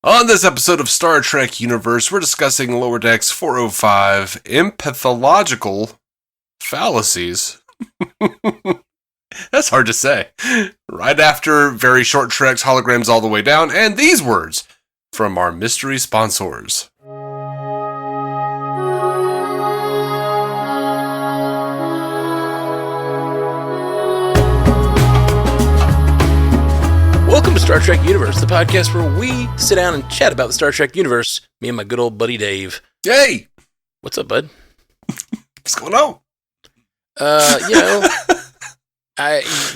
On this episode of Star Trek Universe, we're discussing Lower Decks 405, Empathalogical Fallacies. That's hard to say. Right after very short treks, Holograms all the way down, and these words from our mystery sponsors. Welcome to Star Trek Universe, the podcast where we sit down and chat about the Star Trek universe. Me and my good old buddy Dave. Hey! What's up, bud? What's going on?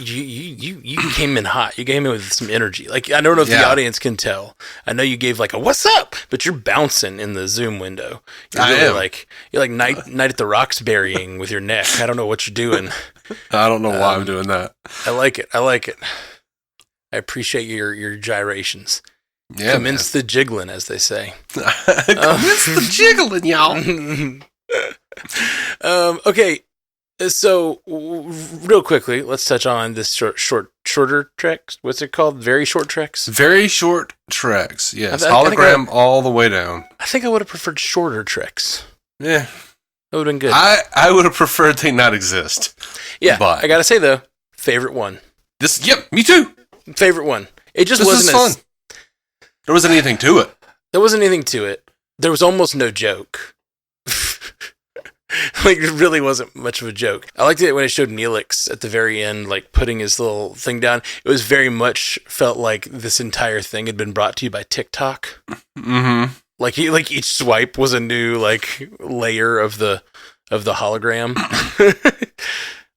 You came in hot. You came in with some energy. Like, I don't know if the audience can tell. I know you gave like a "What's up?" but you're bouncing in the Zoom window. You're like night at the Roxburying with your neck. I don't know what you're doing. I don't know why I'm doing that. I like it. I appreciate your gyrations. Yeah, Commence the jiggling, as they say. Commence the jiggling, y'all. Okay, so real quickly, let's touch on this shorter treks. What's it called? Very short treks? Very short treks, yes. Hologram all the way down. I think I would have preferred shorter treks. Yeah. That would have been good. I would have preferred they not exist. Yeah, but I gotta say, though, favorite one. Yep, me too. Favorite one. It just this wasn't was fun. There wasn't anything to it. There wasn't anything to it. There was almost no joke. Like, it really wasn't much of a joke. I liked it when it showed Neelix at the very end, like, putting his little thing down. It was very much felt like this entire thing had been brought to you by TikTok. Mm-hmm. Like each swipe was a new, like, layer of the hologram.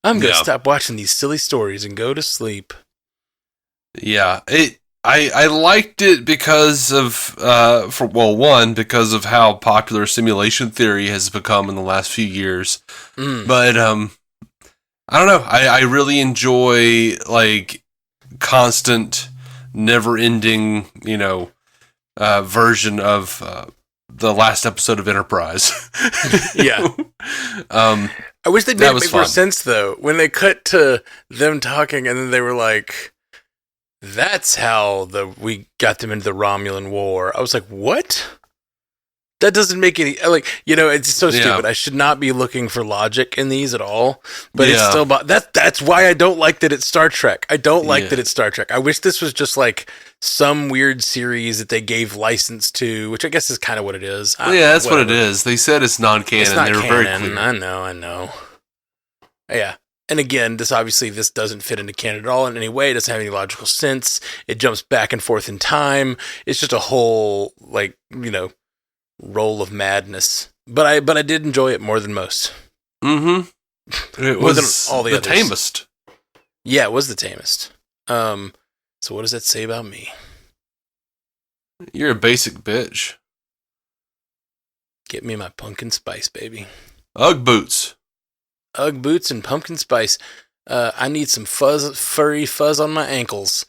I'm going to stop watching these silly stories and go to sleep. Yeah, I liked it because of because of how popular simulation theory has become in the last few years. But I don't know. I really enjoy like constant, never-ending, version of the last episode of Enterprise. Yeah. I wish they'd make more sense though. When they cut to them talking, and then they were like, "That's how we got them into the Romulan War." I was like, "What? That doesn't make any it's so stupid. I should not be looking for logic in these at all." But it's still that's why I don't like that it's Star Trek. I don't like that it's Star Trek. I wish this was just like some weird series that they gave license to, which I guess is kind of what it is. That's what it is. They said it's non-canon. It's not they were canon. very clear. I know. Yeah. And again, this doesn't fit into canon at all in any way. It doesn't have any logical sense. It jumps back and forth in time. It's just a whole, roll of madness. But I did enjoy it more than most. Mm-hmm. It more was than all the others. tamest. Yeah, it was the tamest. So what does that say about me? You're a basic bitch. Get me my pumpkin spice, baby. Ugg boots. Ugg boots and pumpkin spice. I need some furry fuzz on my ankles.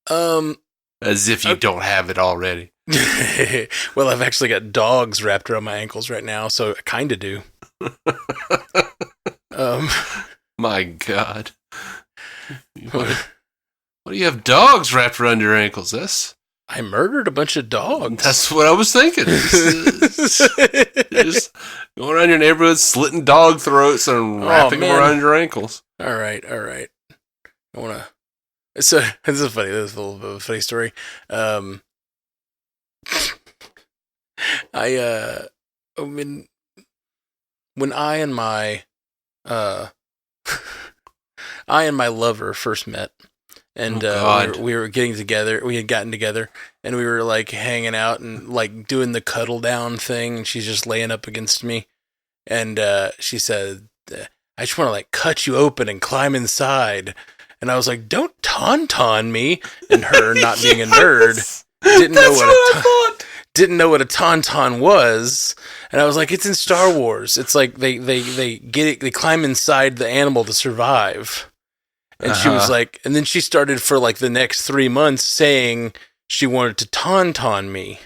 As if you don't have it already. Well, I've actually got dogs wrapped around my ankles right now, so I kind of do. My God. What do you have dogs wrapped around your ankles? I murdered a bunch of dogs. That's what I was thinking. Just going around your neighborhood, slitting dog throats and wrapping them around your ankles. All right. I want to... So, this is funny. This is a little bit of a funny story. When I and my lover first met, and we were getting together. We had gotten together, and we were like hanging out and like doing the cuddle down thing. And she's just laying up against me, and she said, "I just want to like cut you open and climb inside." And I was like, "Don't tauntaun me." And her, not being a nerd, didn't know what a tauntaun was. And I was like, "It's in Star Wars. It's like they climb inside the animal to survive." And she was like, and then she started for like the next 3 months saying she wanted to tauntaun me.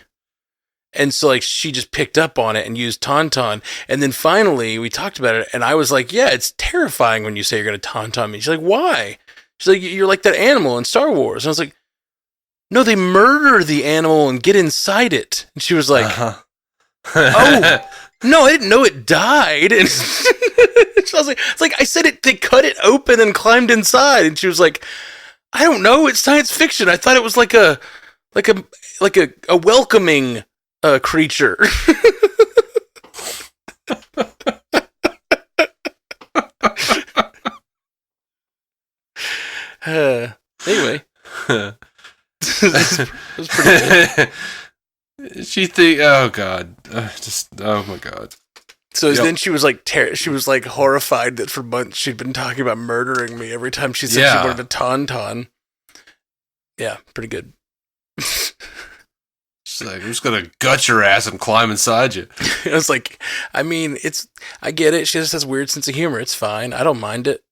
And so like she just picked up on it and used tauntaun. And then finally we talked about it, and I was like, "Yeah, it's terrifying when you say you're going to tauntaun me." She's like, "Why?" She's like, "You're like that animal in Star Wars." And I was like, no, they murder the animal and get inside it. And she was like, oh, no, I didn't know it died. And I was like, it's like, I said they cut it open and climbed inside. And she was like, I don't know, it's science fiction. I thought it was like a welcoming creature. Anyway. It was pretty good. Oh god, oh my god. So then she was like, horrified that for months she'd been talking about murdering me every time she said she wanted a tauntaun. Yeah, pretty good. She's like, I'm just gonna gut your ass and climb inside you. I was like, I mean, I get it. She just has a weird sense of humor. It's fine. I don't mind it.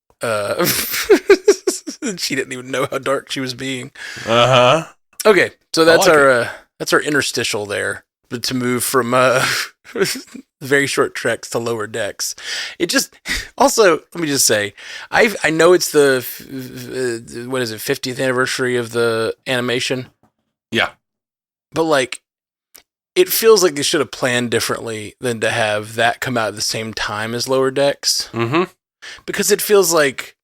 She didn't even know how dark she was being. Okay, so that's our interstitial there to move from very short treks to lower decks. It just also, let me just say, I know it's the 50th anniversary of the animation. Yeah, but like, it feels like they should have planned differently than to have that come out at the same time as Lower Decks. Mm-hmm. Because it feels like,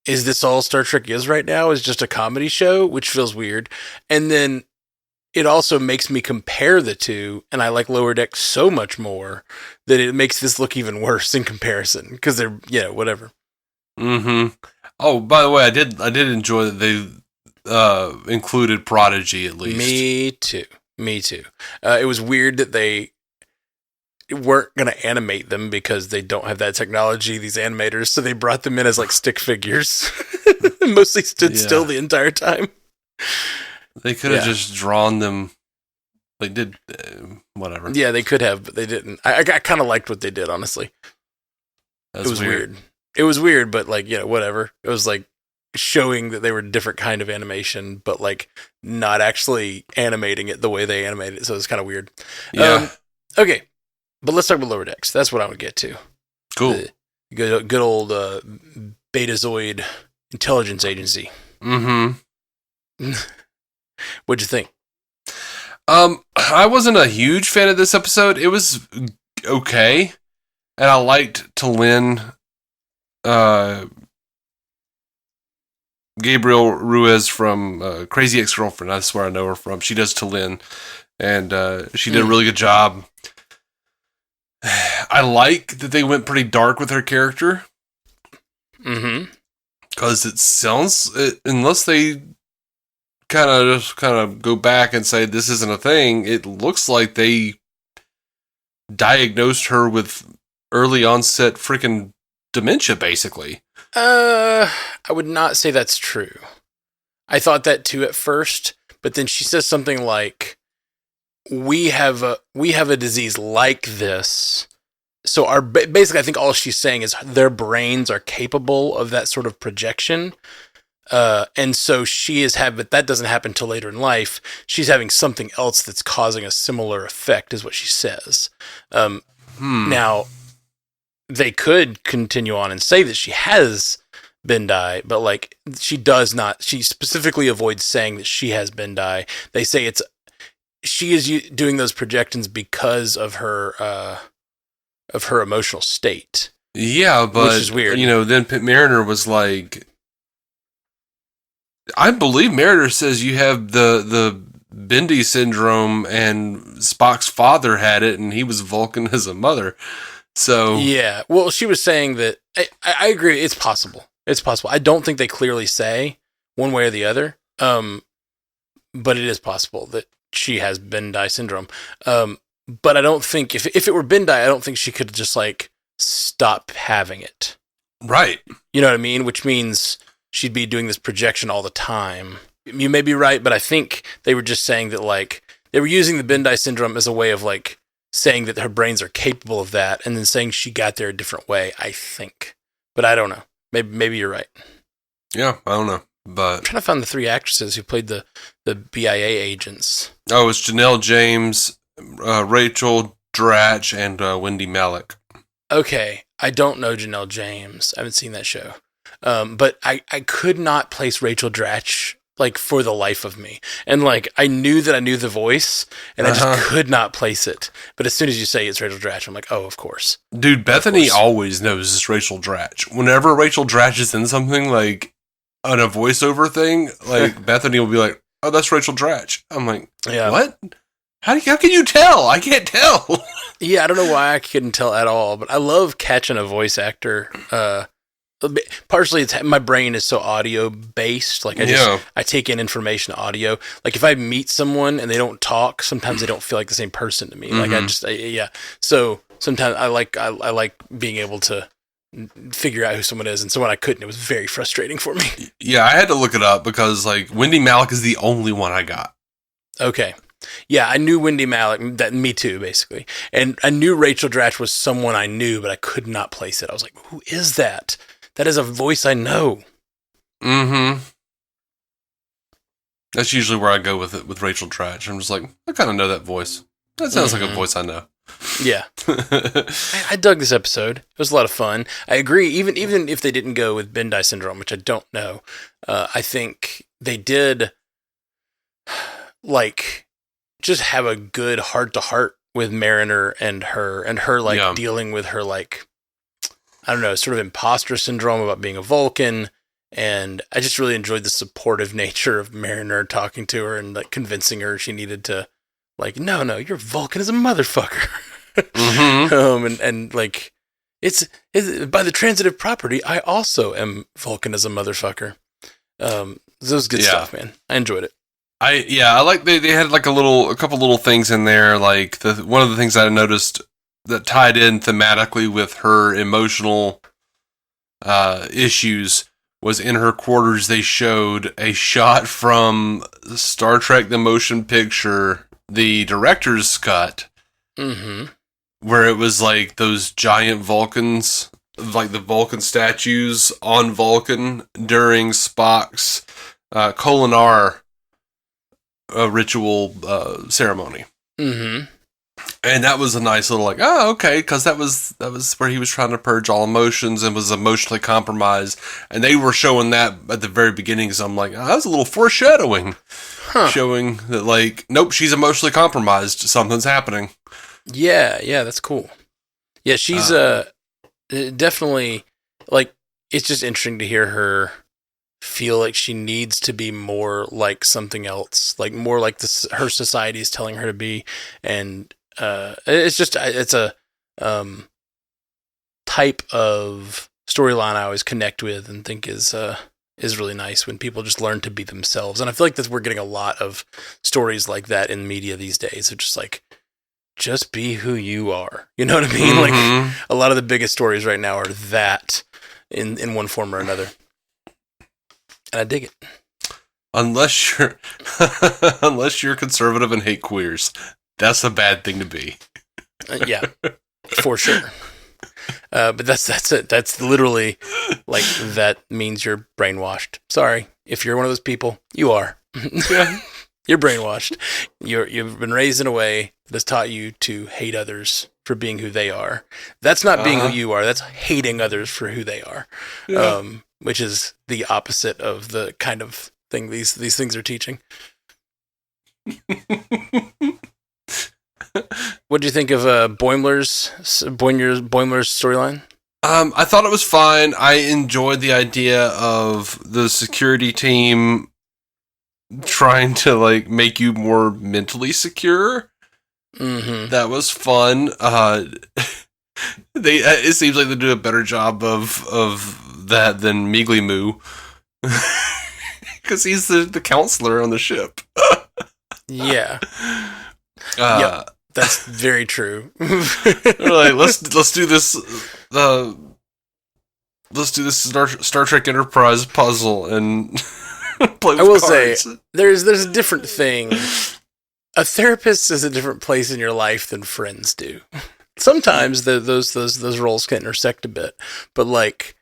is this all Star Trek is right now? Is just a comedy show, which feels weird. And then it also makes me compare the two, and I like Lower Decks so much more that it makes this look even worse in comparison, because they're, whatever. Mm-hmm. Oh, by the way, I did enjoy that they included Prodigy at least. Me too. It was weird that they weren't going to animate them because they don't have that technology, these animators, so they brought them in as like stick figures. Mostly stood still the entire time. They could have just drawn them. They did, whatever. Yeah, they could have, but they didn't. I kind of liked what they did, honestly. It was weird. It was weird, but like, whatever. It was like showing that they were a different kind of animation, but like not actually animating it the way they animated it. So it's kind of weird. Yeah. Okay. But let's talk about Lower Decks. That's what I would get to. Cool. The good old Betazoid intelligence agency. Mm-hmm. What'd you think? I wasn't a huge fan of this episode. It was okay. And I liked T'Lyn, Gabriel Ruiz from Crazy Ex-Girlfriend. That's where I know her from. She does T'Lyn. And she did a really good job. I like that they went pretty dark with her character. Mm-hmm. Because it sounds, unless they kind of go back and say this isn't a thing, it looks like they diagnosed her with early onset freaking dementia, basically. I would not say that's true. I thought that too at first, but then she says something like, we have a disease like this. So basically, I think all she's saying is their brains are capable of that sort of projection. And so but that doesn't happen till later in life. She's having something else that's causing a similar effect, is what she says. Now, they could continue on and say that she has Bendai, but like she does not. She specifically avoids saying that she has Bendai. They say she is doing those projections because of her emotional state. Yeah, but which is weird. Then Mariner was like, I believe Mariner says you have the Bendy syndrome, and Spock's father had it, and he was Vulcan as a mother. So yeah, well, she was saying that. I agree. It's possible. It's possible. I don't think they clearly say one way or the other. But it is possible that she has Bendai syndrome. But I don't think if it were Bendai, I don't think she could just like stop having it. Right. You know what I mean? Which means she'd be doing this projection all the time. You may be right, but I think they were just saying that like they were using the Bendai syndrome as a way of like saying that her brains are capable of that, and then saying she got there a different way, I think. But I don't know. Maybe you're right. Yeah, I don't know. But I'm trying to find the three actresses who played the BIA agents. Oh, it's Janelle James, Rachel Dratch, and Wendy Malick. Okay, I don't know Janelle James. I haven't seen that show. But I could not place Rachel Dratch like for the life of me. And like I knew that I knew the voice, and I just could not place it. But as soon as you say it's Rachel Dratch, I'm like, oh, of course. Dude, Bethany always knows it's Rachel Dratch. Whenever Rachel Dratch is in something like on a voiceover thing, like Bethany will be like, oh, that's Rachel Dratch. I'm like, what? How can you tell? I can't tell. Yeah, I don't know why I couldn't tell at all, but I love catching a voice actor. Partially, it's my brain is so audio based. Like I take in information audio. Like if I meet someone and they don't talk, sometimes they don't feel like the same person to me. Like So sometimes I like being able to figure out who someone is, and so when I couldn't, it was very frustrating for me. Yeah, I had to look it up because like Wendy Malick is the only one I got. Okay. Yeah, I knew Wendy Malick, that me too, basically. And I knew Rachel Dratch was someone I knew, but I could not place it. I was like, who is that? That is a voice I know. Mm-hmm. That's usually where I go with it with Rachel Dratch. I'm just like, I kind of know that voice. That sounds like a voice I know. Yeah. I dug this episode. It was a lot of fun. I agree, even if they didn't go with Bendai syndrome, which I don't know, I think they did, like, just have a good heart-to-heart with Mariner and her like, dealing with her, like, I don't know, sort of imposter syndrome about being a Vulcan. And I just really enjoyed the supportive nature of Mariner talking to her and like convincing her she needed to, like, no, your Vulcan is a motherfucker. Mm-hmm. And like, it's by the transitive property, I also am Vulcan as a motherfucker. That was good stuff, man. I enjoyed it. I like they had like a couple little things in there. Like one of the things I noticed that tied in thematically with her emotional issues was in her quarters. They showed a shot from Star Trek: The Motion Picture, the director's cut, where it was like those giant Vulcans, like the Vulcan statues on Vulcan during Spock's Kolinar ritual ceremony. Mm-hmm. And that was a nice little like, oh, okay, because that was where he was trying to purge all emotions and was emotionally compromised. And they were showing that at the very beginning. So I'm like, oh, that was a little foreshadowing, showing that like, nope, she's emotionally compromised. Something's happening. Yeah, that's cool. Yeah, she's definitely, like, it's just interesting to hear her feel like she needs to be more like something else, like more like her society is telling her to be. And it's a type of storyline I always connect with and think is really nice when people just learn to be themselves. And I feel like we're getting a lot of stories like that in media these days. It's just like, just be who you are. You know what I mean? Mm-hmm. Like a lot of the biggest stories right now are that in one form or another. And I dig it. Unless you're conservative and hate queers. That's a bad thing to be. Yeah, for sure. But that's it. That's literally like, that means you're brainwashed. Sorry. If you're one of those people, you are. Yeah. You're brainwashed. You've been raised in a way that has taught you to hate others for being who they are. That's not being who you are. That's hating others for who they are. Yeah. Which is the opposite of the kind of thing these things are teaching. What do you think of Boimler's storyline? I thought it was fine. I enjoyed the idea of the security team trying to like make you more mentally secure. Mm-hmm. That was fun. It seems like they do a better job of that than Meagly Moo, because he's the counselor on the ship. Yeah. Yep, that's very true. Like, let's do this. Let's do this Star Trek Enterprise puzzle and play with I will cards. Say there's a different thing. A therapist is a different place in your life than friends do. Sometimes those roles can intersect a bit, but like,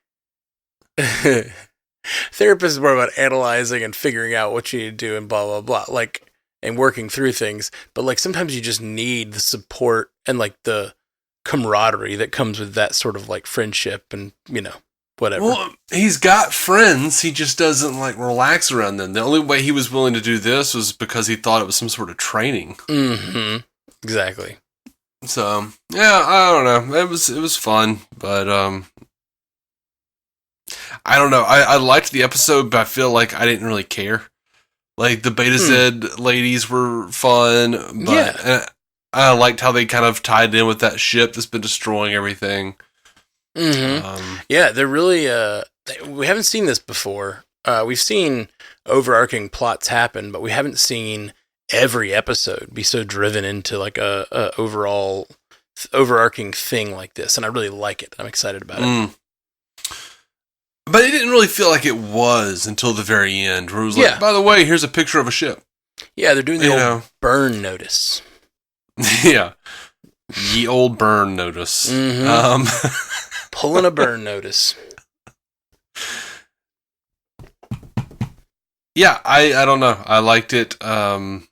therapist is more about analyzing and figuring out what you need to do and blah blah blah, like, and working through things. But like, sometimes you just need the support and like the camaraderie that comes with that sort of like friendship, and you know, whatever. Well, he's got friends. He just doesn't like relax around them. The only way he was willing to do this was because he thought it was some sort of training. Mm-hmm. Exactly. So yeah, I don't know. It was fun, but I don't know. I liked the episode, but I feel like I didn't really care. Like the Betazoid ladies were fun, but I liked how they kind of tied in with that ship that's been destroying everything. Mm-hmm. They're really. We haven't seen this before. We've seen overarching plots happen, but we haven't seen every episode be so driven into like a overall overarching thing like this, and I really like it. I'm excited about it. But it didn't really feel like it was until the very end, where it was like, by the way, here's a picture of a ship. Yeah, they're doing the old burn notice. Yeah. Ye old burn notice. Mm-hmm. Pulling a burn notice. Yeah, I don't know. I liked it. I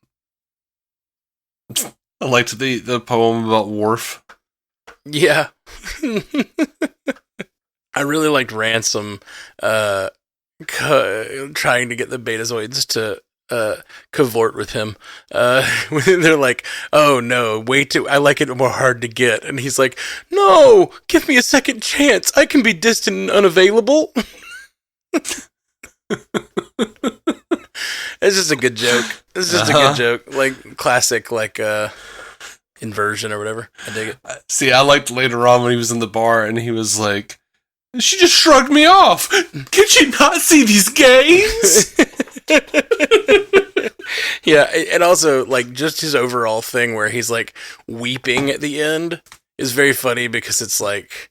liked the poem about Worf. Yeah. I really liked Ransom trying to get the Betazoids to cavort with him. They're like, oh no, I like it more hard to get. And he's like, no, give me a second chance. I can be distant and unavailable. It's just a good joke. It's just a good joke. Like classic, like inversion or whatever. I dig it. See, I liked later on when he was in the bar and he was like, she just shrugged me off. Could you not see these gains? Yeah, and also like just his overall thing where he's like weeping at the end is very funny because it's like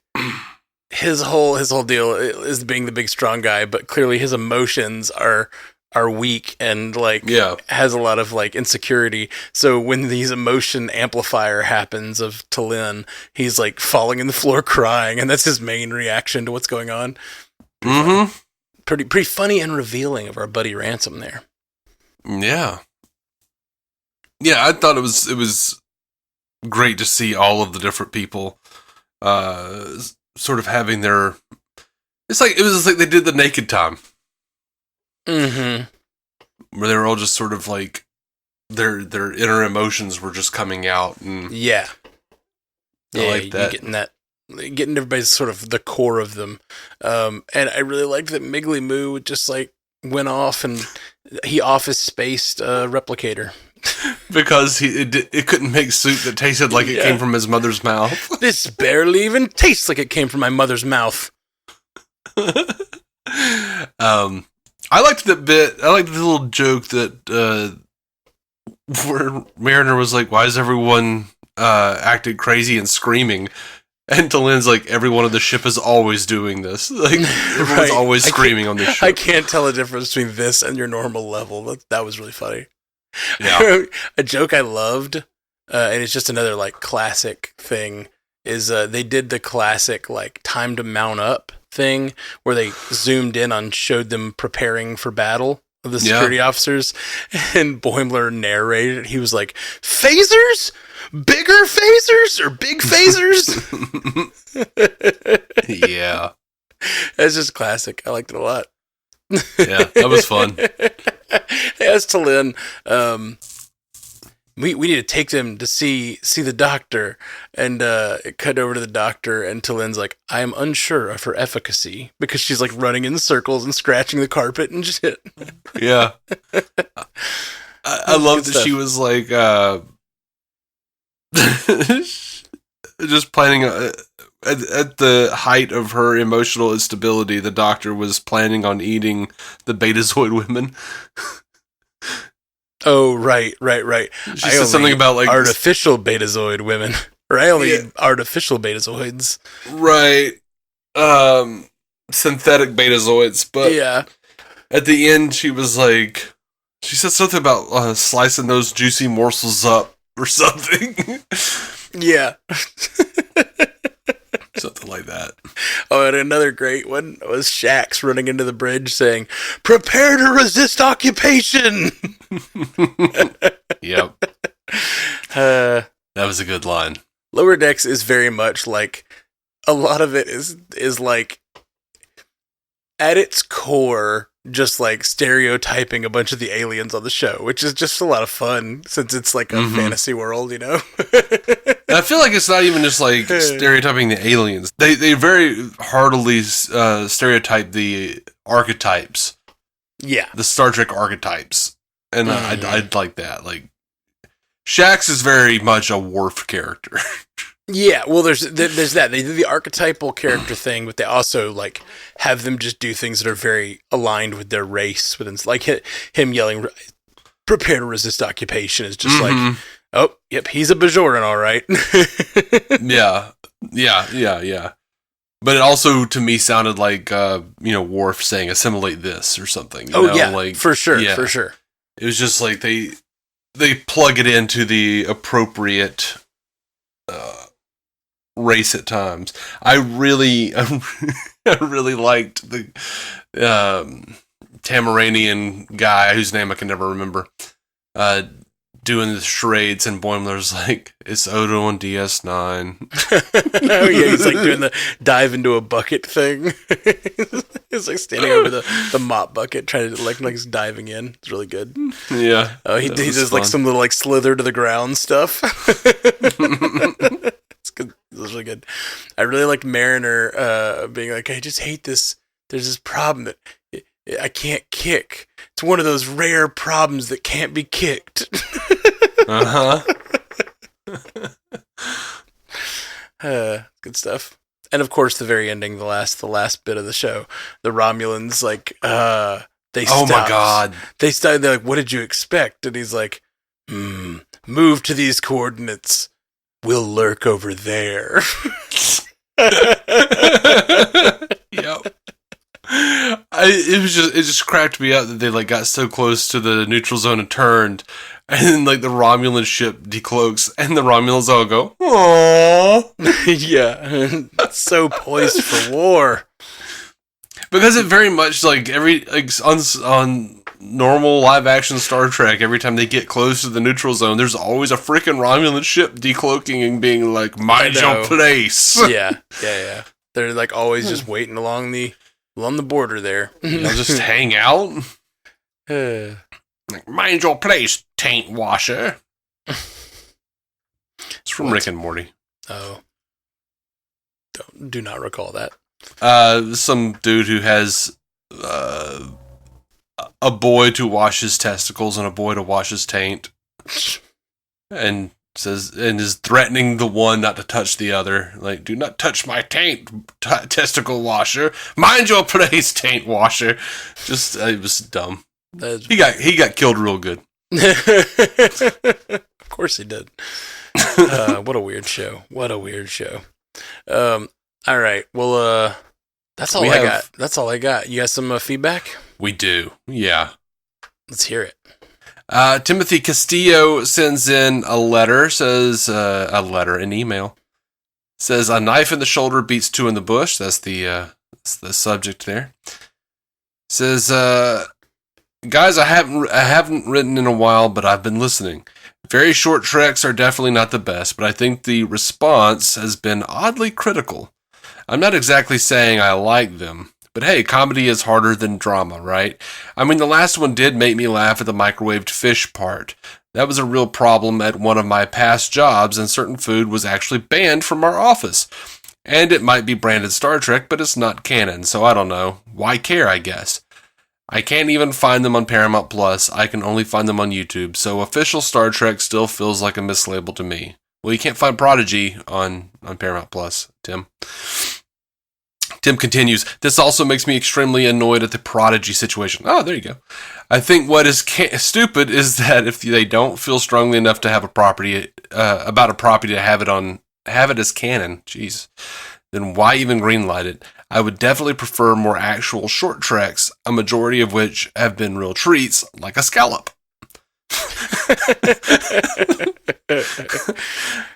his whole deal is being the big strong guy, but clearly his emotions are weak and like has a lot of like insecurity. So when these emotion amplifier happens of T'Lyn, he's like falling in the floor crying, and that's his main reaction to what's going on. Pretty funny and revealing of our buddy Ransom there. Yeah, I thought it was great to see all of the different people sort of having their. It was like they did the Naked Time. Mm-hmm. Where they were all just sort of like their inner emotions were just coming out, and I like that. Getting everybody's sort of the core of them. And I really liked that Miggly Moo just like went off and he office spaced a replicator. Because it couldn't make soup that tasted like it came from his mother's mouth. This barely even tastes like it came from my mother's mouth. I liked the bit. I liked the little joke that where Mariner was like, "Why is everyone acting crazy and screaming?" And T'Lyn's like, "Everyone on the ship is always doing this. Like everyone's always screaming on this ship." I can't tell the difference between this and your normal level. That was really funny. Yeah, a joke I loved, and it's just another like classic thing. Is they did the classic like time to mount up thing where they zoomed in on showed them preparing for battle of the security officers, and Boimler narrated it. He was like, phasers? Bigger phasers or big phasers? Yeah. That's just classic. I liked it a lot. Yeah, that was fun. As T'Lyn, we need to take them to see the doctor, and it cut over to the doctor, and T'Lyn's like, I am unsure of her efficacy, because she's like running in circles and scratching the carpet and shit. Yeah. I love that she was like just planning at the height of her emotional instability, the doctor was planning on eating the Betazoid women. Oh, right. She said something about like artificial Betazoid women. Or I only eat artificial Betazoids. Right. Synthetic Betazoids. But at the end, she was like, she said something about slicing those juicy morsels up or something. Yeah. Something like that. Oh, and another great one was Shax running into the bridge saying, prepare to resist occupation! Yep. That was a good line. Lower Decks is very much like, a lot of it is like, at its core, just like stereotyping a bunch of the aliens on the show, which is just a lot of fun since it's like a fantasy world, you know? I feel like it's not even just like stereotyping the aliens. They very heartily stereotype the archetypes. Yeah. The Star Trek archetypes. And I'd like that. Like, Shax is very much a Worf character. Yeah, well, there's that. They do the archetypal character thing, but they also like have them just do things that are very aligned with their race. Within like him yelling, "Prepare to resist occupation" is just like, oh, yep, he's a Bajoran, all right. Yeah. But it also to me sounded like Worf saying "assimilate this" or something. Like for sure. It was just like they plug it into the appropriate race at times. I really liked the Tamaranian guy whose name I can never remember doing the charades, and Boimler's like, it's Odo on DS9. Oh yeah, he's like doing the dive into a bucket thing. He's like standing over the mop bucket trying to like he's diving in. It's really good. Yeah. Oh, he does like some little like slither to the ground stuff. It's good. It was really good. I really liked Mariner being like, I just hate this. There's this problem that I can't kick. It's one of those rare problems that can't be kicked. Good stuff. And of course, the very ending, the last bit of the show, the Romulans like they stopped. Oh my god! They started. They're like, "What did you expect?" And he's like, "Move to these coordinates. We'll lurk over there." Yep. It just cracked me up that they like got so close to the neutral zone and turned, and then like the Romulan ship decloaks, and the Romulans all go, "Aww." Yeah, so poised for war. Because it very much like on normal live action Star Trek, every time they get close to the neutral zone, there's always a freaking Romulan ship decloaking and being like, "Mind your place." Yeah. They're like always just waiting along the border there. They'll just hang out. Like, mind your place, taint washer. It's from Rick and Morty. Oh. Do not recall that. Some dude who has a boy to wash his testicles and a boy to wash his taint. And is threatening the one not to touch the other. Like, do not touch my taint, testicle washer. Mind your place, taint washer. Just, it was dumb. He got killed real good. Of course he did. What a weird show. All right. Well, that's all I got. That's all I got. You got some feedback? We do. Yeah. Let's hear it. Timothy Castillo sends in a letter, an email. Says, a knife in the shoulder beats two in the bush. That's the subject there. Says, guys, I haven't written in a while, but I've been listening. Very short treks are definitely not the best, but I think the response has been oddly critical. I'm not exactly saying I like them. But hey, comedy is harder than drama, right? I mean, the last one did make me laugh at the microwaved fish part. That was a real problem at one of my past jobs, and certain food was actually banned from our office. And it might be branded Star Trek, but it's not canon, so I don't know. Why care, I guess? I can't even find them on Paramount Plus. I can only find them on YouTube, so official Star Trek still feels like a mislabel to me. Well, you can't find Prodigy on Paramount Plus, Tim. Tim continues, this also makes me extremely annoyed at the Prodigy situation. Oh, there you go. I think what is stupid is that if they don't feel strongly enough to have a property, about a property to have it as canon, jeez, then why even greenlight it? I would definitely prefer more actual short treks, a majority of which have been real treats, like a scallop.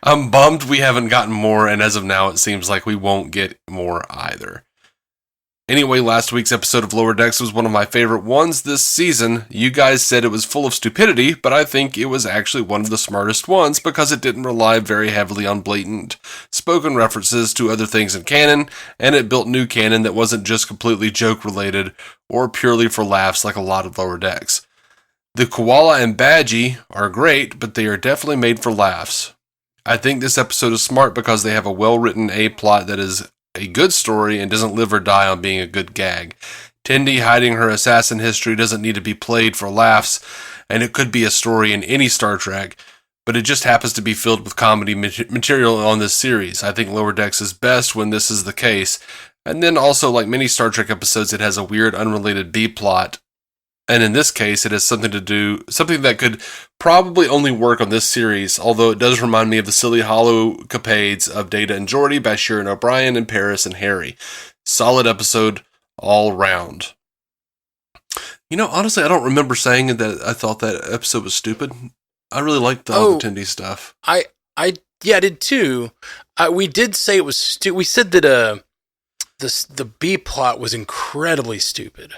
I'm bummed we haven't gotten more, and as of now, it seems like we won't get more either. Anyway, last week's episode of Lower Decks was one of my favorite ones this season. You guys said it was full of stupidity, but I think it was actually one of the smartest ones because it didn't rely very heavily on blatant spoken references to other things in canon, and it built new canon that wasn't just completely joke-related or purely for laughs like a lot of Lower Decks. The Koala and Badgie are great, but they are definitely made for laughs. I think this episode is smart because they have a well-written A-plot that is a good story and doesn't live or die on being a good gag. Tendi hiding her assassin history doesn't need to be played for laughs, and it could be a story in any Star Trek, but it just happens to be filled with comedy material on this series. I think Lower Decks is best when this is the case. And then also, like many Star Trek episodes, it has a weird, unrelated B-plot. And in this case, it has something that could probably only work on this series, although it does remind me of the silly holocapades of Data and Geordi by Sharon O'Brien and Paris and Harry. Solid episode all round. Honestly, I don't remember saying that I thought that episode was stupid. I really liked the Tendi stuff. I did too. We did say it was stupid. We said that the B plot was incredibly stupid,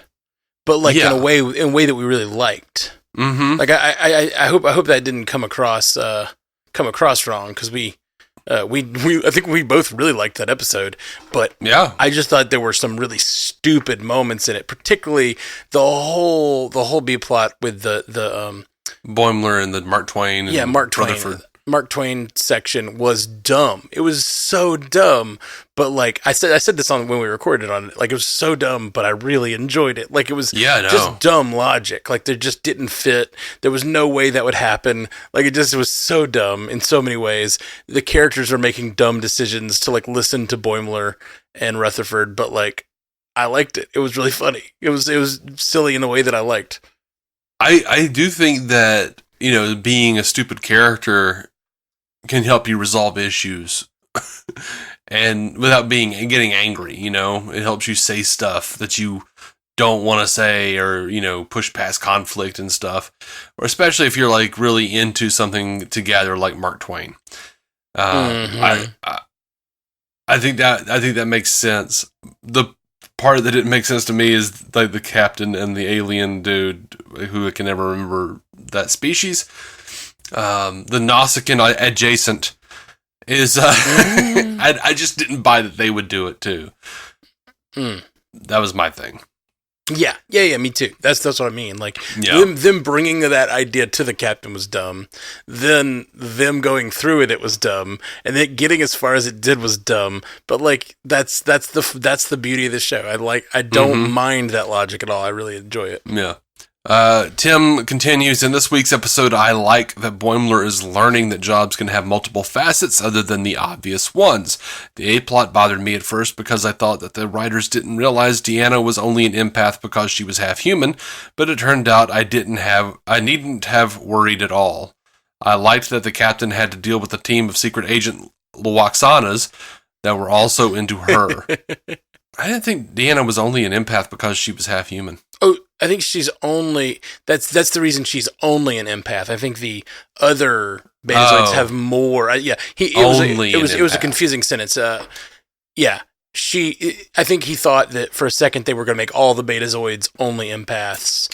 but in a way that we really liked. Mm-hmm. Like I hope that didn't come across wrong, because I think we both really liked that episode, but yeah, I just thought there were some really stupid moments in it, particularly the whole B plot with the Boimler and the Mark Twain. And Mark Twain. Rutherford. Mark Twain section was dumb. It was so dumb, but I said this on when we recorded on it. It was so dumb, but I really enjoyed it. It was just dumb logic. There just didn't fit. There was no way that would happen. It was so dumb in so many ways. The characters are making dumb decisions to listen to Boimler and Rutherford, but I liked it. It was really funny. It was silly in a way that I liked. I do think that, being a stupid character can help you resolve issues and without getting angry, it helps you say stuff that you don't want to say, or, push past conflict and stuff, or especially if you're really into something together, like Mark Twain. I think that makes sense. The part that didn't make sense to me is the captain and the alien dude who I can never remember that species. The Nausicaan adjacent is I just didn't buy that they would do it too. That was my thing. Yeah, me too. That's what I mean. Them bringing that idea to the captain was dumb. Then them going through it was dumb, and then getting as far as it did was dumb. But that's the beauty of the show. I don't mind that logic at all. I really enjoy it. Yeah. Tim continues, in this week's episode, I like that Boimler is learning that jobs can have multiple facets other than the obvious ones. The A-plot bothered me at first because I thought that the writers didn't realize Deanna was only an empath because she was half human, but it turned out I needn't have worried at all. I liked that the captain had to deal with a team of secret agent Loaxanas that were also into her. I didn't think Deanna was only an empath because she was half human. Oh, I think she's only... That's the reason she's only an empath. I think the other Betazoids have more... It was a confusing sentence. I think he thought that for a second they were going to make all the Betazoids only empaths.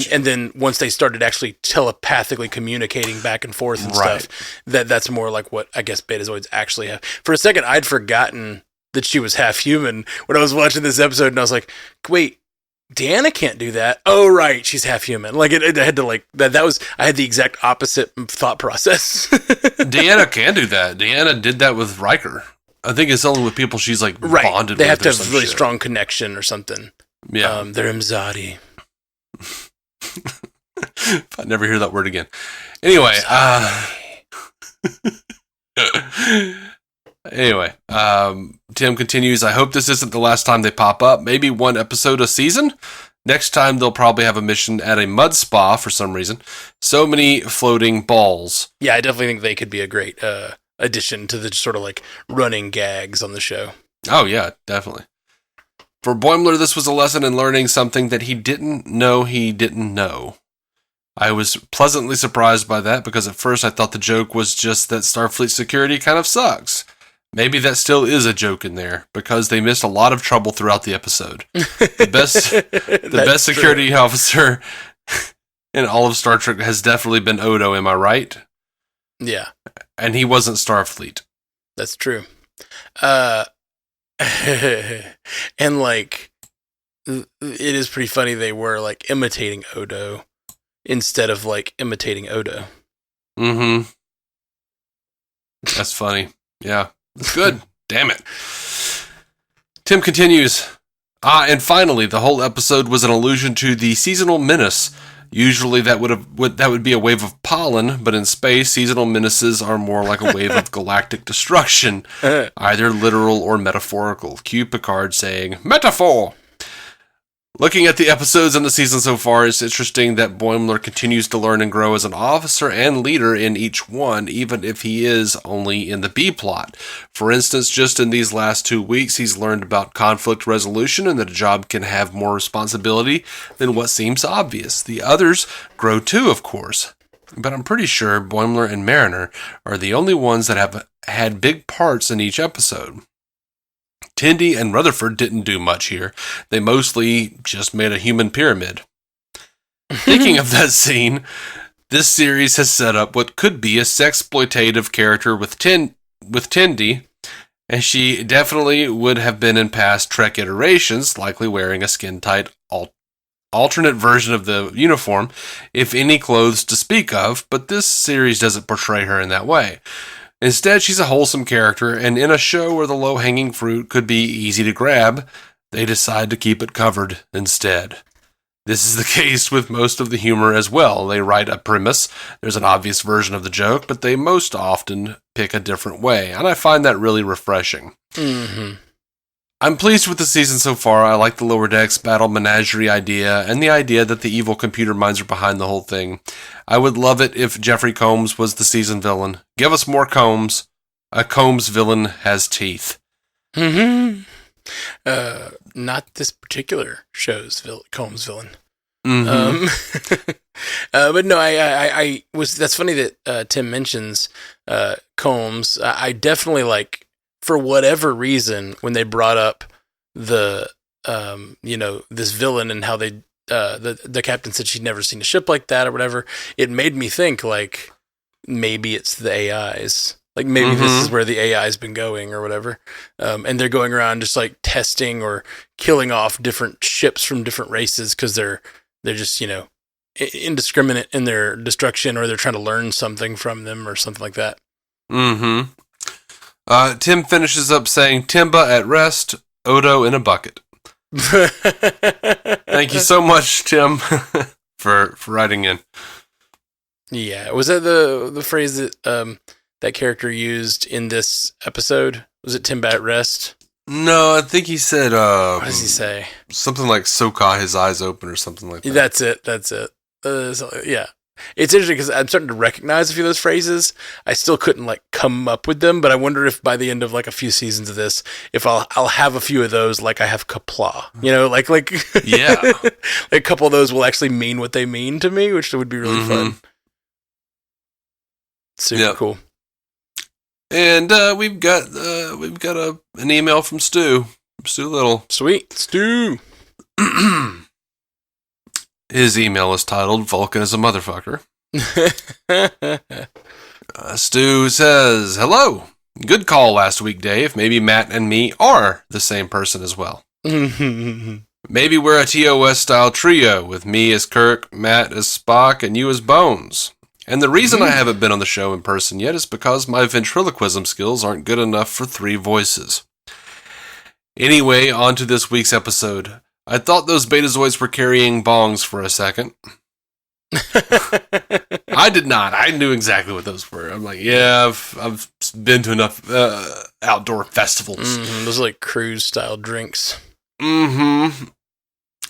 And then once they started actually telepathically communicating back and forth and stuff, that's more like what I guess Betazoids actually have. For a second, I'd forgotten that she was half human when I was watching this episode, and I was like, wait, Deanna can't do that. Oh, right, she's half human. I had to I had the exact opposite thought process. Deanna can do that. Deanna did that with Riker. I think it's only with people she's bonded with. They have to have a really strong connection or something. Yeah. They're Imzadi. I never hear that word again. Anyway, Tim continues, I hope this isn't the last time they pop up. Maybe one episode a season? Next time, they'll probably have a mission at a mud spa for some reason. So many floating balls. Yeah, I definitely think they could be a great addition to the sort of running gags on the show. Oh, yeah, definitely. For Boimler, this was a lesson in learning something that he didn't know he didn't know. I was pleasantly surprised by that because at first I thought the joke was just that Starfleet security kind of sucks. Maybe that still is a joke in there because they missed a lot of trouble throughout the episode. The best security officer in all of Star Trek has definitely been Odo, am I right? Yeah. And he wasn't Starfleet. That's true. And like, it is pretty funny they were like imitating Odo instead of like imitating Odo. Mm-hmm. That's funny. Yeah. It's good. Damn it. Tim continues. And finally, the whole episode was an allusion to the seasonal menace. Usually that would be a wave of pollen, but in space, seasonal menaces are more like a wave of galactic destruction, either literal or metaphorical. Cue Picard saying, "Metaphor!" Looking at the episodes in the season so far, it's interesting that Boimler continues to learn and grow as an officer and leader in each one, even if he is only in the B-plot. For instance, just in these last 2 weeks, he's learned about conflict resolution and that a job can have more responsibility than what seems obvious. The others grow too, of course. But I'm pretty sure Boimler and Mariner are the only ones that have had big parts in each episode. Tendi and Rutherford didn't do much here. They mostly just made a human pyramid. Thinking of that scene, this series has set up what could be a sexploitative character with Tendi, and she definitely would have been in past Trek iterations, likely wearing a skin-tight alternate version of the uniform, if any clothes to speak of, but this series doesn't portray her in that way. Instead, she's a wholesome character, and in a show where the low-hanging fruit could be easy to grab, they decide to keep it covered instead. This is the case with most of the humor as well. They write a premise, there's an obvious version of the joke, but they most often pick a different way, and I find that really refreshing. Mm-hmm. I'm pleased with the season so far. I like the Lower Decks battle menagerie idea and the idea that the evil computer minds are behind the whole thing. I would love it if Jeffrey Combs was the season villain. Give us more Combs. A Combs villain has teeth. Mm-hmm. Not this particular show's Combs villain. Mm-hmm. But no, I was. That's funny that Tim mentions Combs. I definitely like. For whatever reason, when they brought up the, this villain and how they, the captain said she'd never seen a ship like that or whatever, it made me think, like, maybe it's the AIs. Like, maybe this is where the AI's been going or whatever. And they're going around just, like, testing or killing off different ships from different races because they're just, indiscriminate in their destruction, or they're trying to learn something from them or something like that. Mm-hmm. Tim finishes up saying, "Timba at rest, Odo in a bucket." Thank you so much, Tim, for writing in. Yeah, was that the phrase that that character used in this episode? Was it Timba at rest? No, I think he said, what does he say? Something like "Soka, his eyes open," or something like that. That's it. Yeah. It's interesting because I'm starting to recognize a few of those phrases. I still couldn't like come up with them, but I wonder if by the end of like a few seasons of this, if I'll have a few of those, like I have Kapla, like yeah, like a couple of those will actually mean what they mean to me, which would be really fun. Super cool. And we've got an email from Stu Little. Sweet Stu. His email is titled "Vulcan is a Motherfucker." Stu says, "Hello. Good call last week, Dave. Maybe Matt and me are the same person as well. Maybe we're a TOS-style trio, with me as Kirk, Matt as Spock, and you as Bones. And the reason I haven't been on the show in person yet is because my ventriloquism skills aren't good enough for 3 voices. Anyway, on to this week's episode. I thought those Betazoids were carrying bongs for a second. I did not. I knew exactly what those were. I'm like, yeah, I've been to enough outdoor festivals. Those are like cruise-style drinks.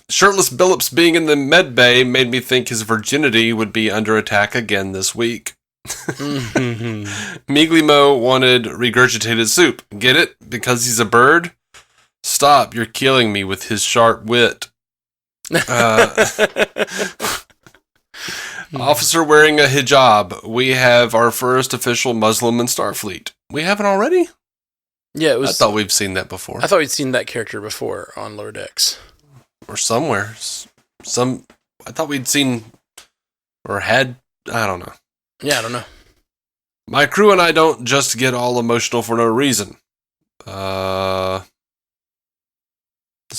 Shirtless Billups being in the med bay made me think his virginity would be under attack again this week. Miglimo wanted regurgitated soup. Get it? Because he's a bird? Stop, you're killing me with his sharp wit. Officer wearing a hijab. We have our first official Muslim in Starfleet. We haven't already? Yeah, it was. I thought we've seen that before. I thought we'd seen that character before on Lower Decks. Or somewhere. I thought we'd seen or had, I don't know. Yeah, I don't know. My crew and I don't just get all emotional for no reason. That's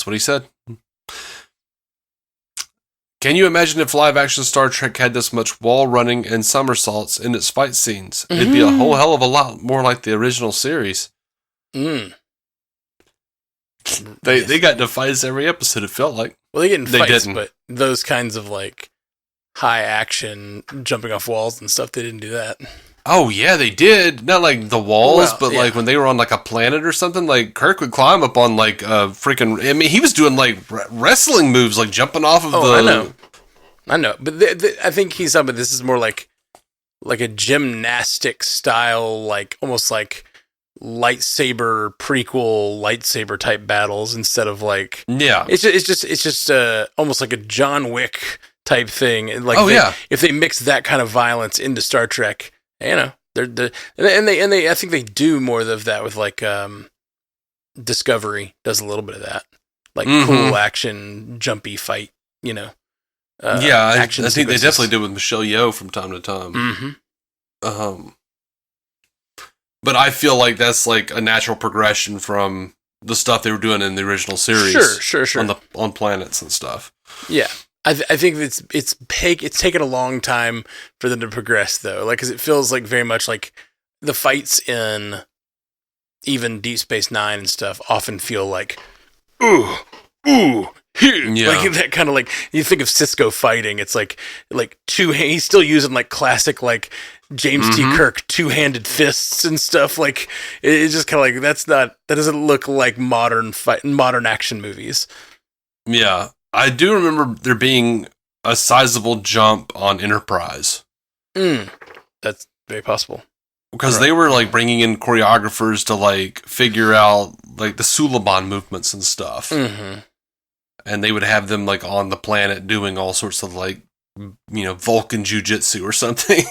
what he said. Can you imagine if live-action Star Trek had this much wall running and somersaults in its fight scenes? Mm-hmm. It'd be a whole hell of a lot more like the original series. They got into fights every episode, it felt like. Well, they get in fights, but those kinds of, like, high-action jumping off walls and stuff, they didn't do that. Oh, yeah, they did. Not like the walls, but like when they were on like a planet or something, like Kirk would climb up on like freaking... I mean, he was doing like wrestling moves, like jumping off of the... I know. But I think he's talking about this is more like a gymnastic style, like almost like lightsaber prequel lightsaber type battles instead of like... Yeah. It's just almost like a John Wick type thing. And like if they mix that kind of violence into Star Trek... You know, they I think they do more of that with like Discovery does a little bit of that, like cool action, jumpy fight. You know, I think they definitely did with Michelle Yeoh from time to time. But I feel like that's like a natural progression from the stuff they were doing in the original series. Sure. On planets and stuff. Yeah. I think it's taken a long time for them to progress though, like because it feels like very much like the fights in even Deep Space Nine and stuff often feel like like that kind of like you think of Cisco fighting, it's like he's still using like classic like James T. Kirk two-handed fists and stuff, like it's just kind of like that doesn't look like modern action movies. Yeah. I do remember there being a sizable jump on Enterprise. That's very possible. Because they were like bringing in choreographers to like figure out like the Suliban movements and stuff. And they would have them like on the planet doing all sorts of like, you know, Vulcan jujitsu or something.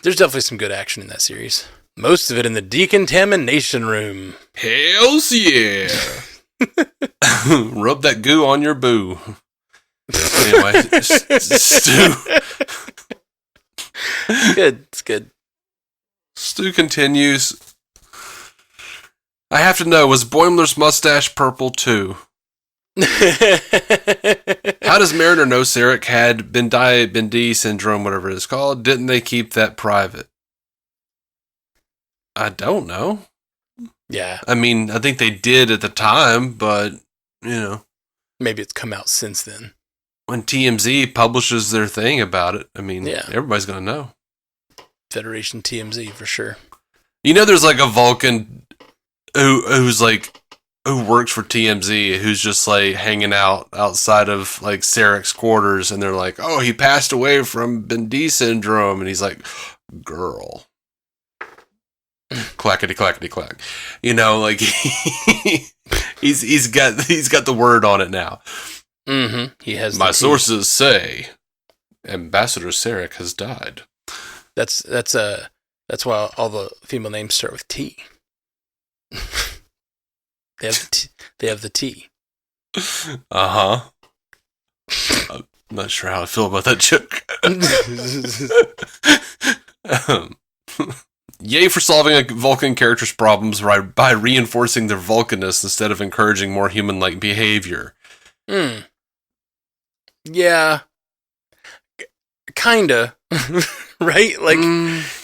There's definitely some good action in that series. Most of it in the decontamination room. Hells yeah. Rub that goo on your boo. Anyway, Stu. It's good. Stu continues. I have to know, was Boimler's mustache purple too? How does Mariner know Sarek had Ben-D syndrome, whatever it's called? Didn't they keep that private? I don't know. Yeah. I mean, I think they did at the time, but, you know. Maybe it's come out since then. When TMZ publishes their thing about it, I mean, everybody's going to know. Federation TMZ, for sure. You know, there's like a Vulcan who works for TMZ, who's just like hanging out outside of like Sarek's quarters, and they're like, oh, he passed away from Ben-D syndrome, and he's like, girl. Clackety clackety clack, you know, like he's got the word on it now. He has. My sources say Ambassador Sarek has died. That's why all the female names start with T. They have the T. I'm not sure how I feel about that joke. Yay for solving a Vulcan character's problems by reinforcing their Vulcanness instead of encouraging more human-like behavior. Yeah. Kinda. Right? Like,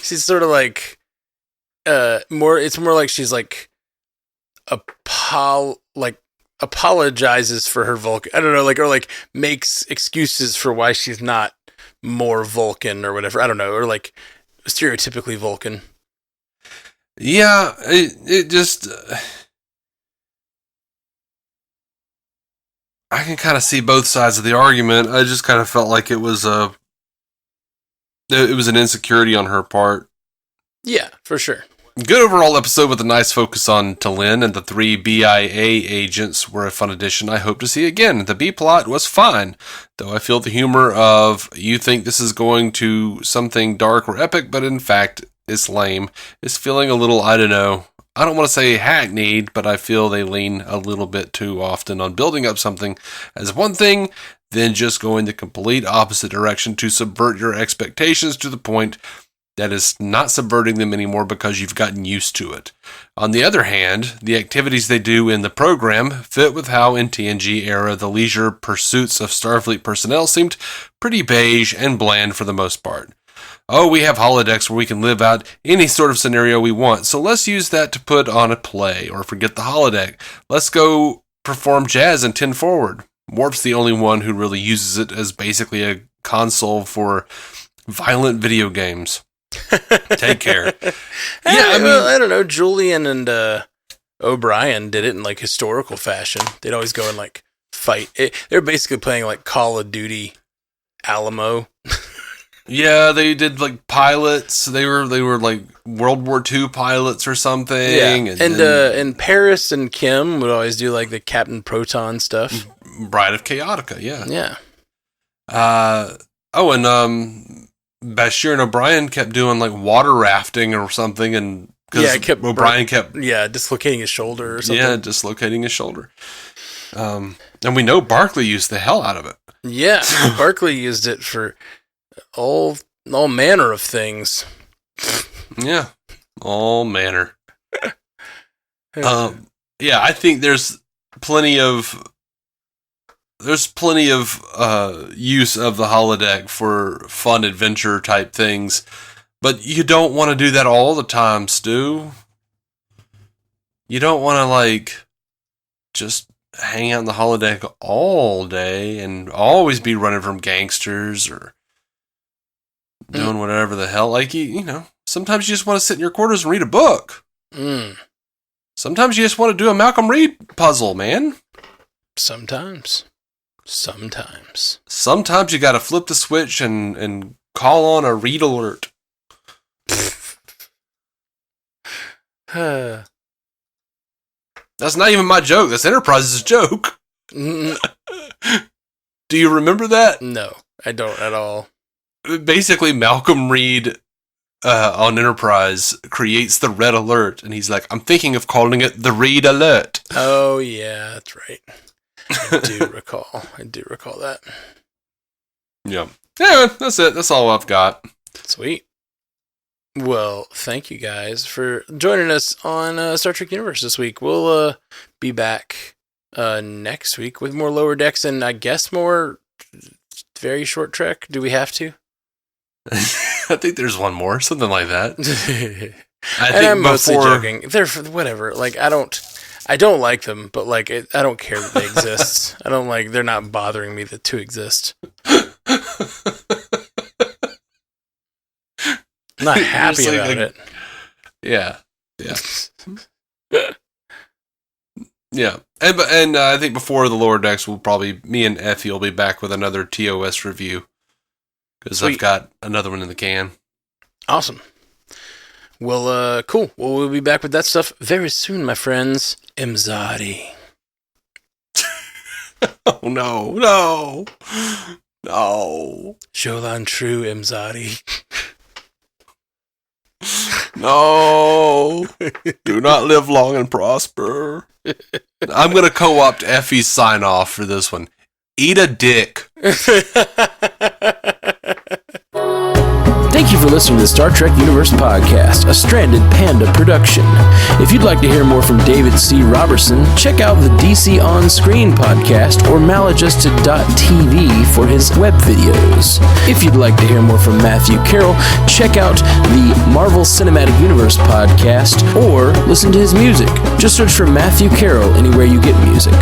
she's sort of like, it's more like she's like, apologizes for her Vulcan. I don't know, like, or like makes excuses for why she's not more Vulcan or whatever. I don't know, or like stereotypically Vulcan. Yeah, it just... I can kind of see both sides of the argument. I just kind of felt like it was an insecurity on her part. Yeah, for sure. Good overall episode with a nice focus on T'Lyn, and the 3 BIA agents were a fun addition I hope to see again. The B-plot was fine, though I feel the humor of, you think this is going to something dark or epic, but in fact, it's lame, is feeling a little, I don't know, I don't want to say hackneyed, but I feel they lean a little bit too often on building up something as one thing, then just going the complete opposite direction to subvert your expectations to the point That is not subverting them anymore because you've gotten used to it. On the other hand, the activities they do in the program fit with how in TNG era the leisure pursuits of Starfleet personnel seemed pretty beige and bland for the most part. Oh, we have holodecks where we can live out any sort of scenario we want, so let's use that to put on a play, or forget the holodeck. Let's go perform jazz and 10 forward. Worf's the only one who really uses it as basically a console for violent video games. Take care. I don't know. Julian and O'Brien did it in like historical fashion. They'd always go and like fight. They're basically playing like Call of Duty Alamo. Yeah, they did like pilots. They were like World War II pilots or something. Yeah. And Paris and Kim would always do like the Captain Proton stuff. Bride of Chaotica, yeah. Yeah. And Bashir and O'Brien kept doing like water rafting or something, and O'Brien kept dislocating his shoulder or something. Yeah, dislocating his shoulder. And we know Barclay used the hell out of it. Yeah, Barclay used it for all manner of things. Yeah, all manner. I think there's plenty of use of the holodeck for fun adventure type things, but you don't want to do that all the time, Stu. You don't want to like just hang out in the holodeck all day and always be running from gangsters or doing whatever the hell. Like you know, sometimes you just want to sit in your quarters and read a book. Sometimes you just want to do a Malcolm Reed puzzle, man. Sometimes you got to flip the switch and call on a read alert. That's not even my joke. That's Enterprise's joke. Do you remember that? No, I don't at all. Basically, Malcolm Reed on Enterprise creates the red alert, and he's like, I'm thinking of calling it the read alert. Oh, yeah, that's right. I do recall that. Yeah. Yeah, that's it. That's all I've got. Sweet. Well, thank you guys for joining us on Star Trek Universe this week. We'll be back next week with more Lower Decks and I guess more very short Trek. Do we have to? I think there's one more, something like that. I'm mostly joking. They're whatever. Like I don't like them, but like I don't care that they exist. They're not bothering me to exist. I'm not happy about it. Yeah. Yeah. And I think before the Lower Decks, me and Effie will be back with another TOS review. Because I've got another one in the can. Awesome. Well, cool. Well, we'll be back with that stuff very soon, my friends. Imzadi. Oh, no. Jolan True Imzadi. No. Do not live long and prosper. I'm going to co-opt Effie's sign-off for this one. Eat a dick. Thank you for listening to the Star Trek Universe Podcast, a Stranded Panda production. If you'd like to hear more from David C. Roberson, check out the DC On Screen podcast or maladjusted.tv for his web videos. If you'd like to hear more from Matthew Carroll, check out the Marvel Cinematic Universe podcast or listen to his music. Just search for Matthew Carroll anywhere you get music.